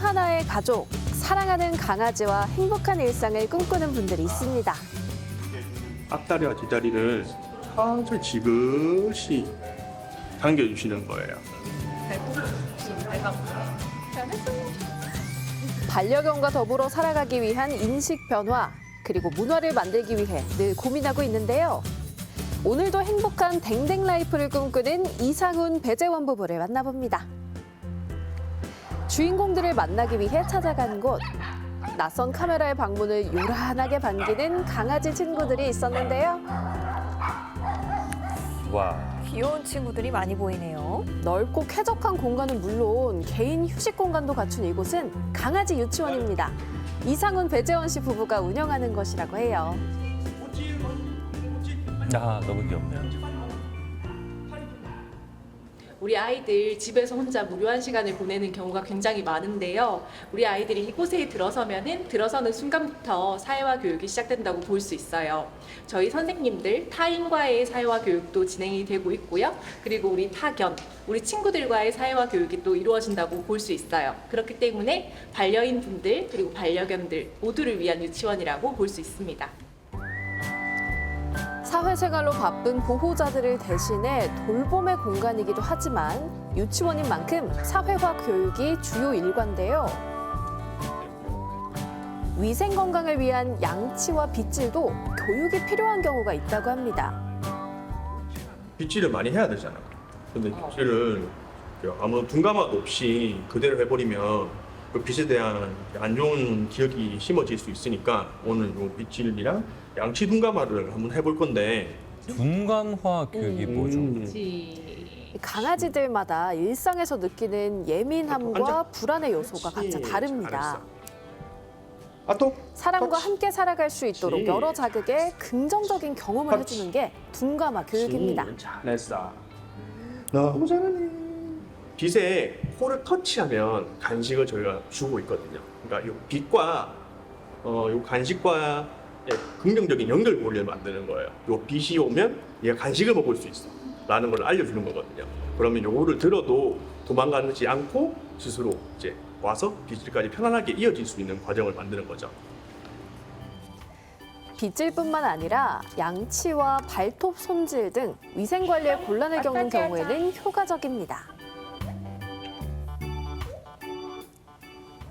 하나의 가족, 사랑하는 강아지와 행복한 일상을 꿈꾸는 분들이 있습니다. 앞다리와 뒷다리를 천천히 지그시 당겨주시는 거예요. 반려견과 더불어 살아가기 위한 인식 변화, 그리고 문화를 만들기 위해 늘 고민하고 있는데요. 오늘도 행복한 댕댕 라이프를 꿈꾸는 이상훈, 배재원 부부를 만나봅니다. 주인공들을 만나기 위해 찾아간 곳. 낯선 카메라의 방문을 요란하게 반기는 강아지 친구들이 있었는데요. 와. 귀여운 친구들이 많이 보이네요. 넓고 쾌적한 공간은 물론 개인 휴식 공간도 갖춘 이곳은 강아지 유치원입니다. 이상훈, 배재원 씨 부부가 운영하는 것이라고 해요. 아, 너무 귀엽네요. 우리 아이들 집에서 혼자 무료한 시간을 보내는 경우가 굉장히 많은데요. 우리 아이들이 이곳에 들어서는 순간부터 사회화 교육이 시작된다고 볼 수 있어요. 저희 선생님들 타인과의 사회화 교육도 진행이 되고 있고요. 그리고 우리 타견, 우리 친구들과의 사회화 교육이 또 이루어진다고 볼 수 있어요. 그렇기 때문에 반려인 분들 그리고 반려견들 모두를 위한 유치원이라고 볼 수 있습니다. 사회생활로 바쁜 보호자들을 대신해 돌봄의 공간이기도 하지만 유치원인 만큼 사회화 교육이 주요 일과인데요. 위생 건강을 위한 양치와 빗질도 교육이 필요한 경우가 있다고 합니다. 빗질을 많이 해야 되잖아. 근데 빗질을 아무 둔감함 없이 그대로 해버리면 그 빗에 대한 안 좋은 기억이 심어질 수 있으니까 오늘 요 빗질이랑 양치 둔감화를 한번 해볼 건데. 둔감화 교육이 뭐죠? 강아지들마다 일상에서 느끼는 예민함과 불안의 요소가 각자 다릅니다. 또 사람과 터치. 함께 살아갈 수 있도록 그렇지. 여러 자극에 긍정적인 경험을 터치. 해주는 게 둔감화 교육입니다. 잘했어. 너무 잘하네. 빗에 코를 터치하면 간식을 저희가 주고 있거든요. 그러니까 이 빗과 요 간식과 긍정적인 연결 고리를 만드는 거예요. 요 빛이 오면 얘가 간식을 먹을 수 있어 라는 걸 알려주는 거거든요. 그러면 요거를 들어도 도망가지 않고 스스로 이제 와서 빗질까지 편안하게 이어질 수 있는 과정을 만드는 거죠. 빗질뿐만 아니라 양치와 발톱 손질 등 위생 관리에 곤란을 겪는 경우에는 효과적입니다.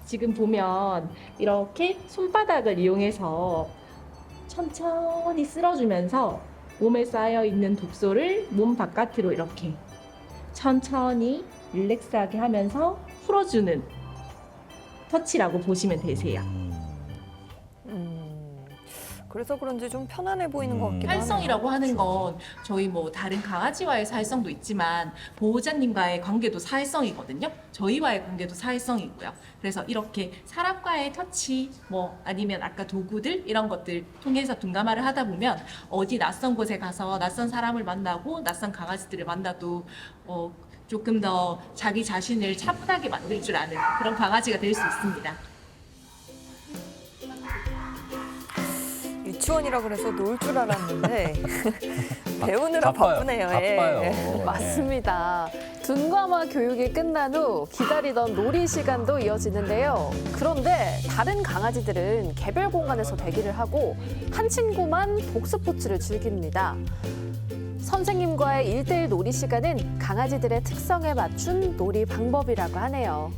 지금 보면 이렇게 손바닥을 이용해서 천천히 쓸어주면서 몸에 쌓여있는 독소를 몸 바깥으로 이렇게 천천히 릴렉스하게 하면서 풀어주는 터치라고 보시면 되세요. 그래서 그런지 좀 편안해 보이는 것 같기도 하네요. 사회성이라고 하는 건 저희 뭐 다른 강아지와의 사회성도 있지만 보호자님과의 관계도 사회성이거든요. 저희와의 관계도 사회성이고요. 그래서 이렇게 사람과의 터치 뭐 아니면 아까 도구들 이런 것들 통해서 둔감화를 하다 보면 어디 낯선 곳에 가서 낯선 사람을 만나고 낯선 강아지들을 만나도 조금 더 자기 자신을 차분하게 만들 줄 아는 그런 강아지가 될 수 있습니다. 유치원이라 그래서 놀 줄 알았는데 배우느라 바빠요. 바쁘네요. 바빠요. 맞습니다. 둔감화 교육이 끝난 후 기다리던 놀이 시간도 이어지는데요. 그런데 다른 강아지들은 개별 공간에서 대기를 하고 한 친구만 복스포츠를 즐깁니다. 선생님과의 1대1 놀이 시간은 강아지들의 특성에 맞춘 놀이 방법이라고 하네요.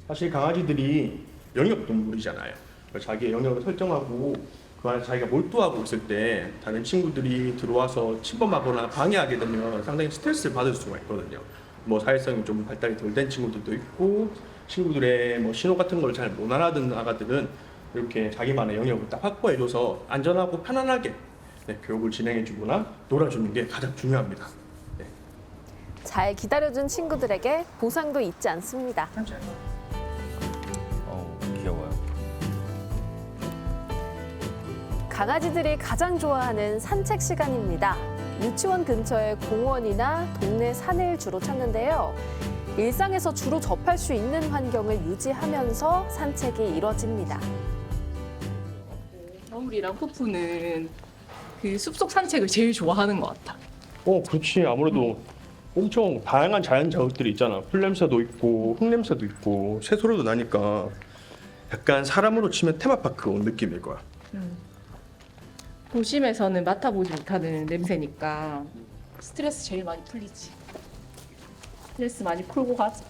사실 강아지들이 영역 동물이잖아요. 자기의 영역을 설정하고 그 안에 자기가 몰두하고 있을 때 다른 친구들이 들어와서 침범하거나 방해하게 되면 상당히 스트레스를 받을 수가 있거든요. 뭐 사회성이 좀 발달이 덜 된 친구들도 있고 친구들의 뭐 신호 같은 걸 잘 못 알아듣는 아가들은 이렇게 자기만의 영역을 딱 확보해줘서 안전하고 편안하게 교육을 진행해주거나 놀아주는 게 가장 중요합니다. 잘 기다려준 친구들에게 보상도 잊지 않습니다. 귀여워요. 강아지들이 가장 좋아하는 산책 시간입니다. 유치원 근처의 공원이나 동네 산을 주로 찾는데요. 일상에서 주로 접할 수 있는 환경을 유지하면서 산책이 이뤄집니다. 서울이랑 푸푸는 그 숲속 산책을 제일 좋아하는 것 같아. 그렇지. 아무래도 엄청 다양한 자연 자극들이 있잖아. 풀냄새도 있고 흙냄새도 있고 새소리도 나니까 약간 사람으로 치면 테마파크 온 느낌일 거야. 도심에서는 맡아보지 못하는 냄새니까 스트레스 제일 많이 풀리지. 스트레스 많이 풀고 가자.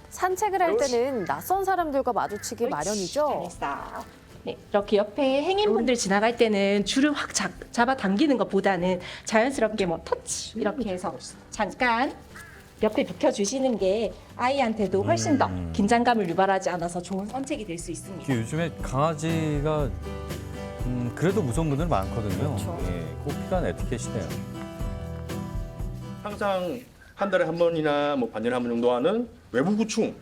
산책을 할 때는 낯선 사람들과 마주치기 마련이죠. 잘했어. 네, 이렇게 옆에 행인분들 지나갈 때는 줄을 확 잡아당기는 것보다는 자연스럽게 뭐 터치 이렇게 해서 잠깐 옆에 비켜주시는 게 아이한테도 훨씬 더 긴장감을 유발하지 않아서 좋은 선택이 될 수 있습니다. 특히 요즘에 강아지가 그래도 무서운 분들 많거든요. 그렇죠. 예, 꼭 필요한 에티켓이네요. 항상 한 달에 한 번이나 뭐 반년에 한 번 정도 하는 외부 구충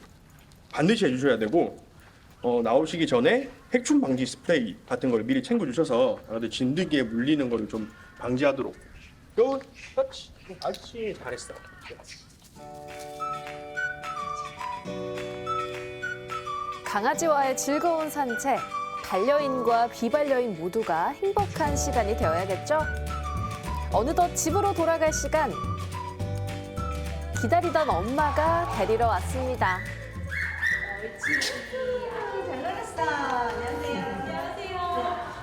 반드시 해주셔야 되고 나오시기 전에 해충 방지 스프레이 같은 걸 미리 챙겨주셔서 아무래도 진드기에 물리는 거를 좀 방지하도록. 요, 그렇지, 아치 잘했어. 강아지와의 즐거운 산책, 반려인과 비반려인 모두가 행복한 시간이 되어야겠죠? 어느덧 집으로 돌아갈 시간. 기다리던 엄마가 데리러 왔습니다. 잘 놀았어. 안녕하세요.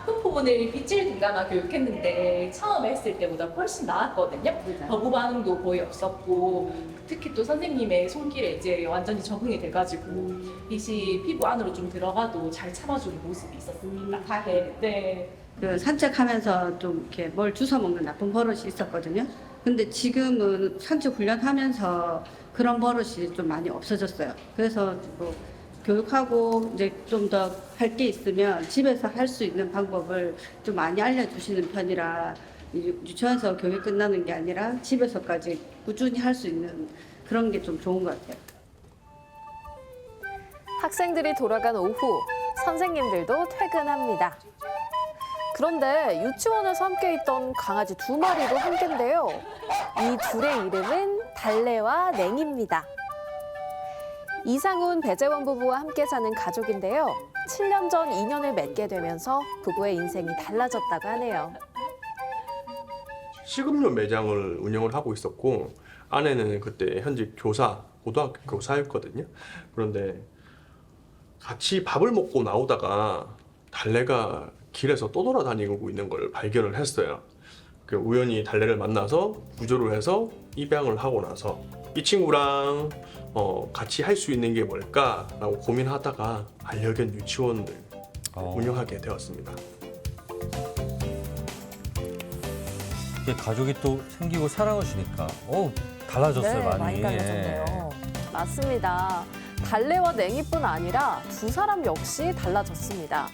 푸푸 오늘 빗질 등가마 교육했는데 처음에 했을 때보다 훨씬 나았거든요. 거부 반응도 거의 없었고 특히 또 선생님의 손길에 이제 완전히 적응이 돼가지고 빛이 피부 안으로 좀 들어가도 잘 참아주는 모습이 있었습니다. 네. 그 산책하면서 좀 이렇게 뭘 주워 먹는 나쁜 버릇이 있었거든요. 근데 지금은 산책 훈련하면서 그런 버릇이 좀 많이 없어졌어요. 그래서 뭐 교육하고 이제 좀 더 할 게 있으면 집에서 할 수 있는 방법을 좀 많이 알려주시는 편이라 유치원에서 교육 끝나는 게 아니라 집에서까지 꾸준히 할 수 있는 그런 게 좀 좋은 것 같아요. 학생들이 돌아간 오후, 선생님들도 퇴근합니다. 그런데 유치원에서 함께 있던 강아지 2마리도 함께인데요. 이 둘의 이름은 달래와 냉입니다. 이상훈, 배재원 부부와 함께 사는 가족인데요. 7년 전 인연을 맺게 되면서 부부의 인생이 달라졌다고 하네요. 식음료 매장을 운영을 하고 있었고 아내는 그때 현직 교사, 고등학교 교사였거든요. 그런데 같이 밥을 먹고 나오다가 달래가 길에서 떠돌아다니고 있는 걸 발견을 했어요. 그 우연히 달래를 만나서 구조를 해서 입양을 하고 나서 이 친구랑 같이 할 수 있는 게 뭘까라고 고민하다가 반려견 유치원을 운영하게 되었습니다. 이게 가족이 또 생기고 사랑을 주니까 달라졌어요, 네, 많이 예. 달라졌네요. 맞습니다. 달래와 냉이뿐 아니라 두 사람 역시 달라졌습니다.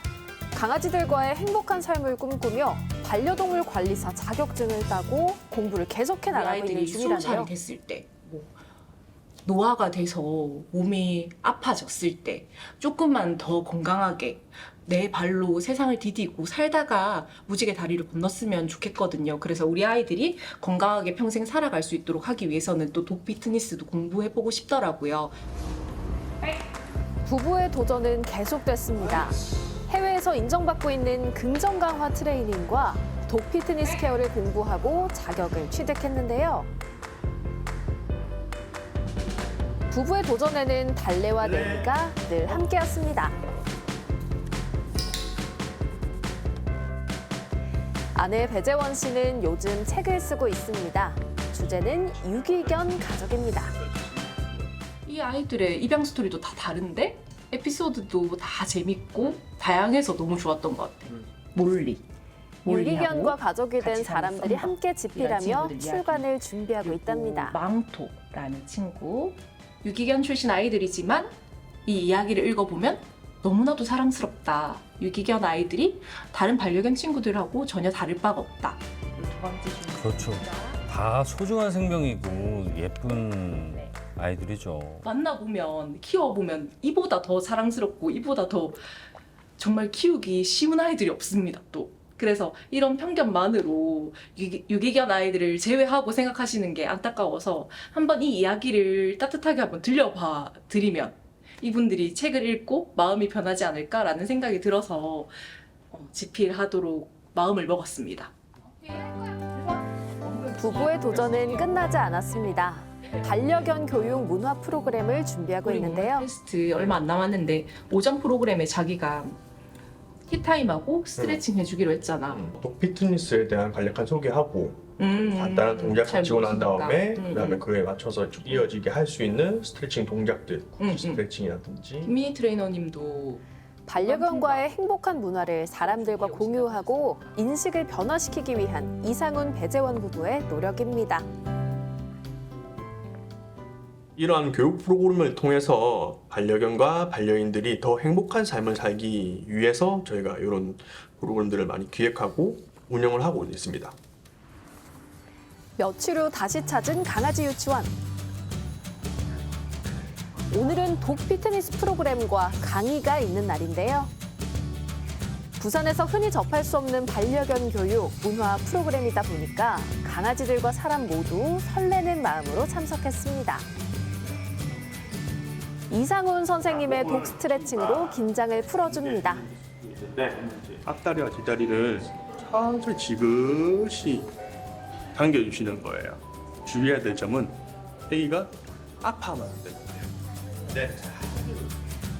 강아지들과의 행복한 삶을 꿈꾸며 반려동물 관리사 자격증을 따고 공부를 계속해 우리 나가고 있는 아이들이 20살이 중이라네요. 됐을 때 뭐 노화가 돼서 몸이 아파졌을 때 조금만 더 건강하게 내 발로 세상을 디디고 살다가 무지개 다리를 건넜으면 좋겠거든요. 그래서 우리 아이들이 건강하게 평생 살아갈 수 있도록 하기 위해서는 또 독 피트니스도 공부해보고 싶더라고요. 부부의 도전은 계속됐습니다. 해외에서 인정받고 있는 긍정 강화 트레이닝과 독 피트니스 케어를 공부하고 자격을 취득했는데요. 부부의 도전에는 달래와 냉이가 늘 함께였습니다. 아내 배재원 씨는 요즘 책을 쓰고 있습니다. 주제는 유기견 가족입니다. 이 아이들의 입양 스토리도 다 다른데 에피소드도 다 재밌고 다양해서 너무 좋았던 것 같아요. 몰리하고 유기견과 가족이 된 같이 사는 사람들이 썸머. 함께 이런 집필하며 친구들 출간을 준비하고 그리고 있답니다. 망토라는 친구. 유기견 출신 아이들이지만 이 이야기를 읽어보면 너무나도 사랑스럽다. 유기견 아이들이 다른 반려견 친구들하고 전혀 다를 바가 없다. 그리고 두 번째 주인공. 그렇죠. 다 소중한 생명이고 예쁜 네. 아이들이죠. 만나보면 키워보면 이보다 더 사랑스럽고 이보다 더 정말 키우기 쉬운 아이들이 없습니다. 또 그래서 이런 편견만으로 유기견 아이들을 제외하고 생각하시는 게 안타까워서 한번 이 이야기를 따뜻하게 한번 들려봐 드리면 이분들이 책을 읽고 마음이 변하지 않을까라는 생각이 들어서 집필하도록 마음을 먹었습니다. 부부의 도전은 끝나지 않았습니다. 반려견 교육 문화 프로그램을 준비하고 있는데요. 테스트 얼마 안 남았는데 오전 프로그램에 자기가 티타임하고 스트레칭 해주기로 했잖아. 또 피트니스에 대한 간략한 소개하고 간단한 잘 동작을 찍고 난 모르니까. 다음에 그다음에 그에 맞춰서 쭉 이어지게 할 수 있는 스트레칭 동작들, 음. 스트레칭이라든지 김민희 트레이너님도 반려견과의 행복한 문화를 사람들과 공유하고 인식을 변화시키기 위한 이상훈 배재원 부부의 노력입니다. 이러한 교육 프로그램을 통해서 반려견과 반려인들이 더 행복한 삶을 살기 위해서 저희가 이런 프로그램들을 많이 기획하고 운영을 하고 있습니다. 며칠 후 다시 찾은 강아지 유치원. 오늘은 독 피트니스 프로그램과 강의가 있는 날인데요. 부산에서 흔히 접할 수 없는 반려견 교육, 문화 프로그램이다 보니까 강아지들과 사람 모두 설레는 마음으로 참석했습니다. 이상훈 선생님의 독 스트레칭으로 긴장을 풀어줍니다. 앞다리와 뒷다리를 천천히 지그시 당겨주시는 거예요. 주의해야 될 점은 애기가 아파하면 안 되거든요. 네.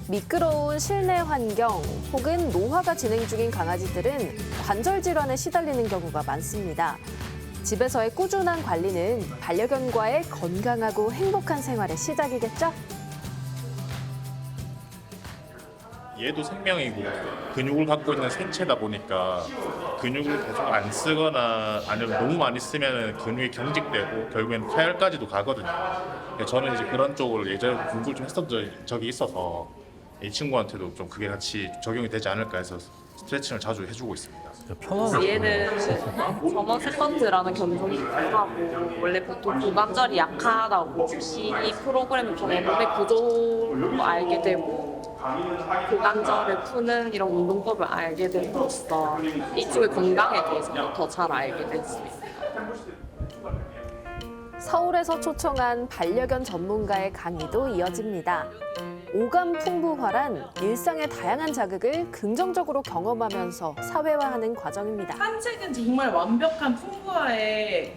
미끄러운 실내 환경 혹은 노화가 진행 중인 강아지들은 관절 질환에 시달리는 경우가 많습니다. 집에서의 꾸준한 관리는 반려견과의 건강하고 행복한 생활의 시작이겠죠? 얘도 생명이고 근육을 갖고 있는 생체다 보니까 근육을 계속 안 쓰거나 아니면 너무 많이 쓰면 근육이 경직되고 결국엔 파열까지도 가거든요. 그러니까 저는 이제 그런 쪽을 예전에 공부를 좀 했었던 적이 있어서 이 친구한테도 좀 그게 같이 적용이 되지 않을까 해서 스트레칭을 자주 해주고 있습니다. 편하네. 얘는 저번 세컨드라는 견종이 있고 원래 보통 고관절이 약하다고 이 프로그램을 통해 몸의 구조를 알게 되고 고관절을 푸는 이런 운동법을 알게 됨으로써 이쪽의 건강에 대해서 더 잘 알게 됐습니다. 서울에서 초청한 반려견 전문가의 강의도 이어집니다. 오감 풍부화란 일상의 다양한 자극을 긍정적으로 경험하면서 사회화하는 과정입니다. 산책은 정말 완벽한 풍부화의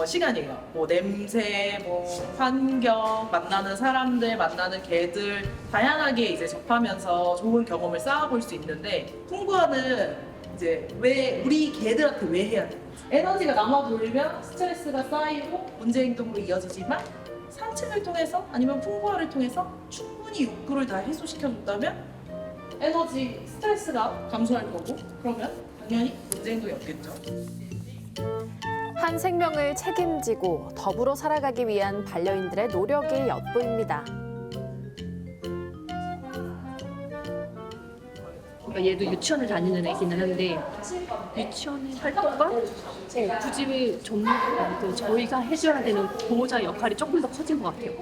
시간이에요. 뭐 냄새, 뭐 환경, 만나는 사람들, 만나는 개들 다양하게 이제 접하면서 좋은 경험을 쌓아볼 수 있는데 풍부화는 이제 왜 우리 개들한테 왜 해야 돼? 에너지가 남아 돌면 스트레스가 쌓이고 문제 행동으로 이어지지만 산책을 통해서 아니면 풍부화를 통해서 충분히 욕구를 다 해소시켜줬다면 에너지, 스트레스가 감소할 거고 그러면 당연히 문제 행동이 없겠죠. 한 생명을 책임지고 더불어 살아가기 위한 반려인들의 노력이 엿보입니다. 얘도 유치원을 다니는 애기는 한데 유치원 활동과 굳이 전문 저희가 해줘야 되는 보호자 역할이 조금 더 커진 것 같아요.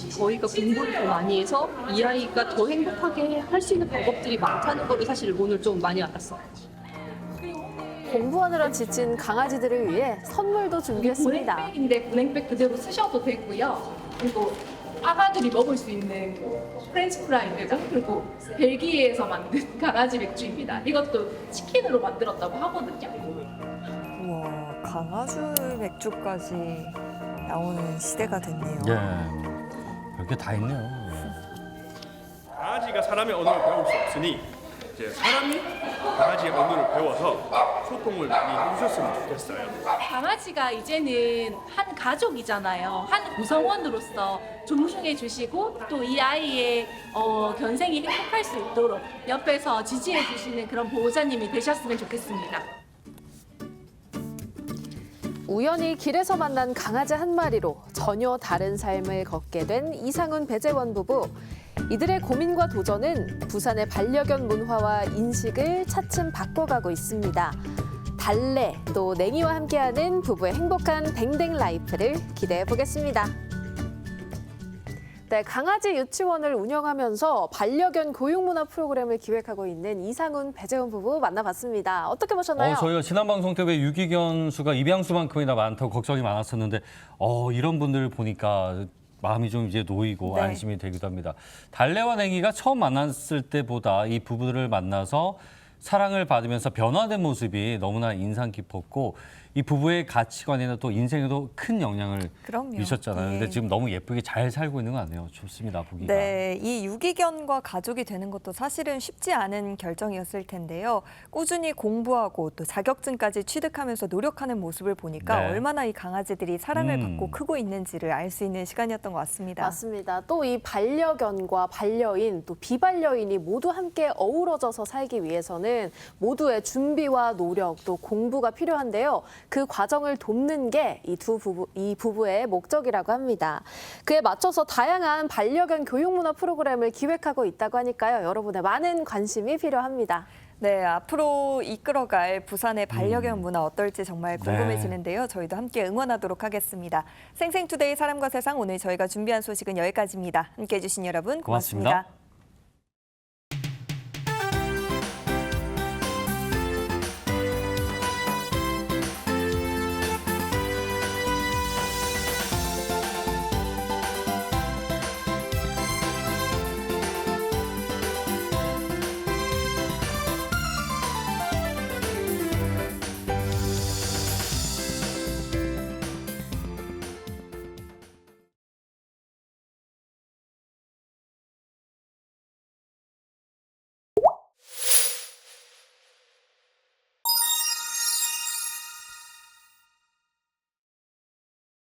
저희가 공부를 더 많이 해서 이 아이가 더 행복하게 할 수 있는 방법들이 많다는 거를 사실 오늘 좀 많이 알았어요. 공부하느라 지친 강아지들을 위해 선물도 준비했습니다. 보냉백인데 보냉백 그대로 쓰셔도 되고요. 그리고 아가들이 먹을 수 있는 프렌치 프라이고 그리고 벨기에에서 만든 강아지 맥주입니다. 이것도 치킨으로 만들었다고 하거든요. 우와, 강아지 맥주까지 나오는 시대가 됐네요. 예. 별게 다 있네요. 강아지가 사람의 언어를 배울 수 없으니 이제 사람이 강아지의 언어를 배워서 소통을 많이 해주셨으면 좋겠어요. 강아지가 이제는 한 가족이잖아요. 한 구성원으로서 존중해 주시고 또 이 아이의 견생이 행복할 수 있도록 옆에서 지지해 주시는 그런 보호자님이 되셨으면 좋겠습니다. 우연히 길에서 만난 강아지 한 마리로 전혀 다른 삶을 걷게 된 이상훈 배재원 부부. 이들의 고민과 도전은 부산의 반려견 문화와 인식을 차츰 바꿔가고 있습니다. 달래 또 냉이와 함께하는 부부의 행복한 댕댕 라이프를 기대해 보겠습니다. 네, 강아지 유치원을 운영하면서 반려견 교육 문화 프로그램을 기획하고 있는 이상훈 배재원 부부 만나봤습니다. 어떻게 보셨나요? 저희가 지난 방송 때 왜 유기견 수가 입양수만큼이나 많다고 걱정이 많았었는데 이런 분들을 보니까 마음이 좀 이제 놓이고 네. 안심이 되기도 합니다. 달래와 냉이가 처음 만났을 때보다 이 부부들을 만나서 사랑을 받으면서 변화된 모습이 너무나 인상 깊었고 이 부부의 가치관이나 또 인생에도 큰 영향을 그럼요. 미쳤잖아요. 예. 근데 지금 너무 예쁘게 잘 살고 있는 것 같네요. 좋습니다, 보기가. 네, 이 유기견과 가족이 되는 것도 사실은 쉽지 않은 결정이었을 텐데요. 꾸준히 공부하고 또 자격증까지 취득하면서 노력하는 모습을 보니까 네. 얼마나 이 강아지들이 사랑을 음. 받고 크고 있는지를 알 수 있는 시간이었던 것 같습니다. 맞습니다. 또 이 반려견과 반려인 또 비반려인이 모두 함께 어우러져서 살기 위해서는 모두의 준비와 노력 또 공부가 필요한데요. 그 과정을 돕는 게 이 부부의 목적이라고 합니다. 그에 맞춰서 다양한 반려견 교육 문화 프로그램을 기획하고 있다고 하니까요. 여러분의 많은 관심이 필요합니다. 네, 앞으로 이끌어갈 부산의 반려견 문화 어떨지 정말 네. 궁금해지는데요. 저희도 함께 응원하도록 하겠습니다. 생생투데이 사람과 세상 오늘 저희가 준비한 소식은 여기까지입니다. 함께해 주신 여러분 고맙습니다. 고맙습니다.